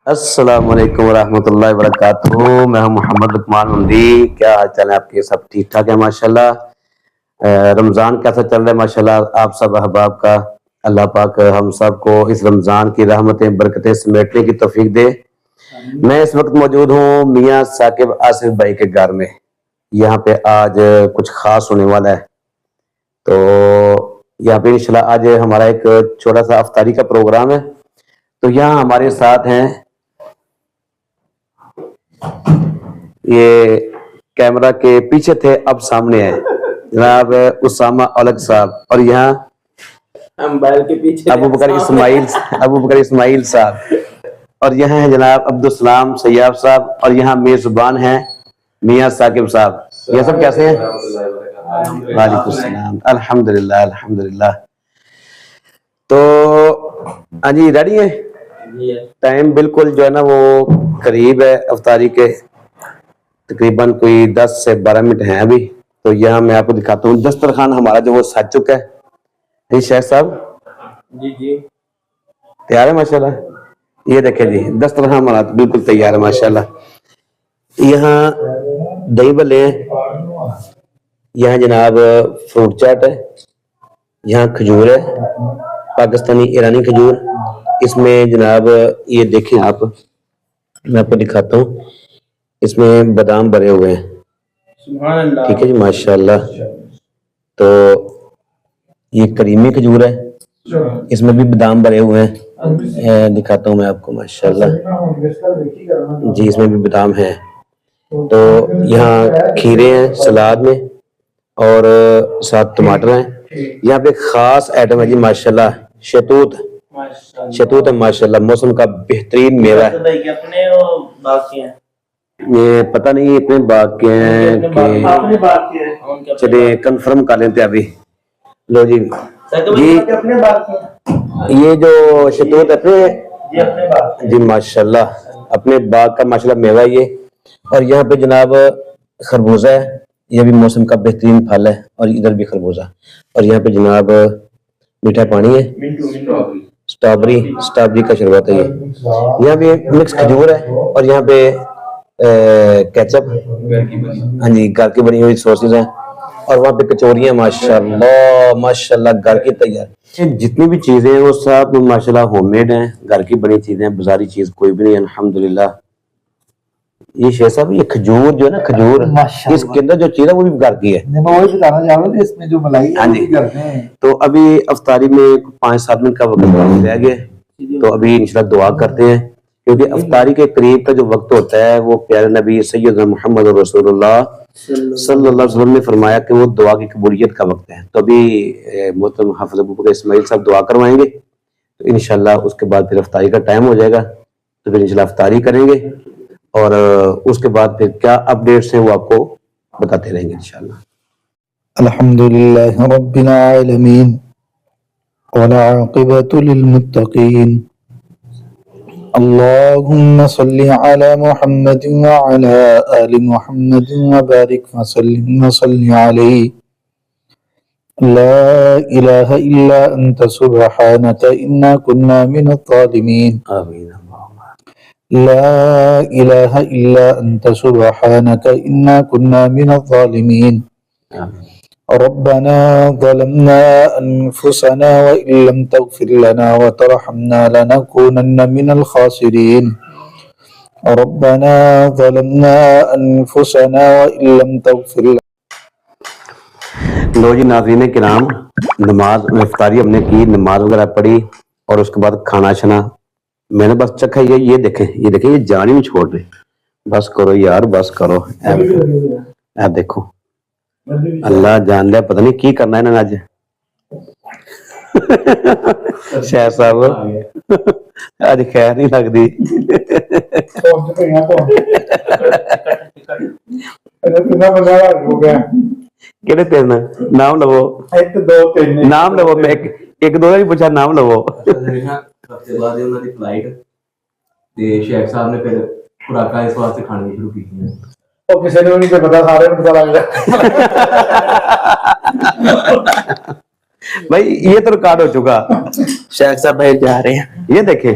السلام علیکم ورحمۃ اللہ وبرکاتہ. میں ہوں محمد لقمان ممدی. کیا حال چال ہے آپ کے؟ سب ٹھیک ٹھاک ہے ماشاءاللہ. رمضان کیسا چل رہا ہے ماشاءاللہ آپ سب احباب کا؟ اللہ پاک ہم سب کو اس رمضان کی رحمتیں برکتیں سمیٹنے کی توفیق دے. میں اس وقت موجود ہوں میاں ثاقب آصف بھائی کے گھر میں. یہاں پہ آج کچھ خاص ہونے والا ہے، تو یہاں پہ انشاءاللہ آج ہمارا ایک چھوٹا سا افطاری کا پروگرام ہے. تو یہاں ہمارے ساتھ ہیں، یہ کیمرہ کے پیچھے تھے اب سامنے ہیں، جناب اسامہ اولگ صاحب، اور یہاں کے پیچھے ابو بکر اسماعیل صاحب، اور یہاں ہیں جناب عبدالسلام سیاب صاحب، اور یہاں میزبان ہیں میاں ثاقب صاحب. یہ سب کیسے ہیں؟ وعلیکم السلام. الحمدللہ الحمدللہ. تو ہاں جی، ریڈی ہیں؟ ٹائم بالکل جو ہے نا وہ قریب ہے افطاری کے، تقریباً کوئی 10 سے 12 منٹ ہیں ابھی. تو یہاں میں آپ کو دکھاتا ہوں دسترخوان ہمارا جو وہ سج چکا ہے. جی شیخ صاحب جی تیار ہے ماشاءاللہ. یہ دیکھیں جی دسترخوان ہمارا بالکل تیار ہے ماشاءاللہ. یہاں دہی بھلے ہیں، یہاں جناب فروٹ چاٹ ہے، یہاں کھجور ہے، پاکستانی ایرانی کھجور. اس میں جناب یہ دیکھیں آپ، میں آپ کو دکھاتا ہوں، اس میں بادام بھرے ہوئے ہیں. ٹھیک ہے جی ماشاءاللہ. تو یہ کریمی کھجور ہے، اس میں بھی بادام بھرے ہوئے ہیں. دکھاتا ہوں میں آپ کو ماشاءاللہ. جی اس میں بھی بادام ہے. تو یہاں کھیرے ہیں سلاد میں، اور ساتھ ٹماٹر ہیں. یہاں پہ خاص آئٹم ہے جی ماشاءاللہ، شہتوت ہے ماشاءاللہ. موسم کا بہترین میوہ ہے. یہ پتہ نہیں اپنے باغ کے ہیں کہ چلے کنفرم کر لیتے ابھی. لو جی یہ جو شہتوت ہے اپنے جی ماشاءاللہ اپنے باغ کا ماشاءاللہ میوہ یہ. اور یہاں پہ جناب خربوزہ ہے، یہ بھی موسم کا بہترین پھل ہے، اور ادھر بھی خربوزہ. اور یہاں پہ جناب میٹھا پانی ہے، سٹرابری کا شربت ہے. یہ یہاں پہ مکس کھجور ہے، اور یہاں پہ کیچپ، ہاں جی گھر کی بنی ہوئی سوسز ہیں. اور وہاں پہ کچوریاں ماشاءاللہ گھر کی تیار. جتنی بھی چیزیں ہیں وہ سب ماشاءاللہ ہوم میڈ ہیں، گھر کی بنی چیزیں، بازاری چیز کوئی بھی نہیں الحمدللہ. یہ شیخ صاحب یہ کھجور جو ہے نا، کھجور اس کے اندر جو چیز ہے وہ بھی گھر کی ہے. میں وہی بتانا چاہ رہا ہوں، اس میں جو ملائی ہے ہاں وہ جی. بھی کرتے ہیں. تو ابھی افطاری میں 5-7 منٹ کا وقت رہ گیا، تو ابھی انشاءاللہ دعا کرتے ہیں، کیونکہ افطاری کے قریب کا جو وقت ہوتا ہے وہ پیارے نبی سیدنا محمد رسول اللہ صلی اللہ علیہ وسلم نے فرمایا کہ وہ دعا کی قبولیت کا وقت ہے. تو ابھی محترم حافظ ابو بکر اسماعیل صاحب دعا کروائیں گے، تو انشاءاللہ اس کے بعد پھر افطاری کا ٹائم ہو جائے گا. تو پھر انشاءاللہ افطاری کریں گے، اور اس کے بعد پھر کیا اپڈیٹس ہیں وہ آپ کو بتاتے رہیں گے انشاءاللہ. الحمدللہ رب العالمین والعاقبۃ للمتقین. اللهم صل على محمد وعلى آل محمد وبارك وسلم عليه. لا إله إلا أنت سبحانك إنا كنا من الظالمين. آمین. لا إله إلا أنت سبحانك إنا كنا من الظالمين. آمین. ربنا ظلمنا أنفسنا وإن لم تغفر لنا وترحمنا لنكونن من الخاسرين. ربنا ظلمنا أنفسنا وإن لم تغفر لنا. لو جی ناظرین کرام، نماز افطاری ہم نے کی، نماز وغیرہ پڑھی، اور اس کے بعد کھانا شنا میں نے بس چکھا. یہ دیکھیں یہ جان ہی نہیں چھوڑ رہے. بس کرو یار بس کرو. اے دیکھو اللہ جان لیا پتہ نہیں کی کرنا ہے آج. شاہ صاحب اج خیر نہیں لگتی. کہڑے تین نام لو؟ نام لو. میں ایک دو ہی پوچھا، نام لو. ہفتے بعد انہوں نے فلائٹ تے شیخ صاحب نے پھر خوراکاں اس واسطے کھانی شروع کی. اور کسی نے نہیں پتا، سارے کو پتا لگ بھائی یہ تو ریکارڈ ہو چکا. شیخ صاحب بھائی جا رہے ہیں. یہ دیکھیں